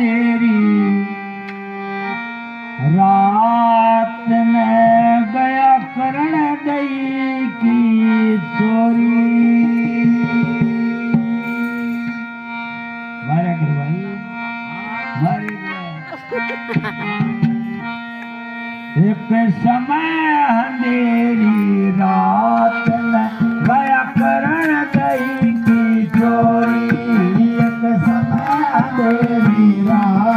अंधेरी रात में गया करण दई की चोरी। मारे कर भाई मारे एक समय अंधेरी रात में गया करण दई की चोरी। एक समय अंधेरी रात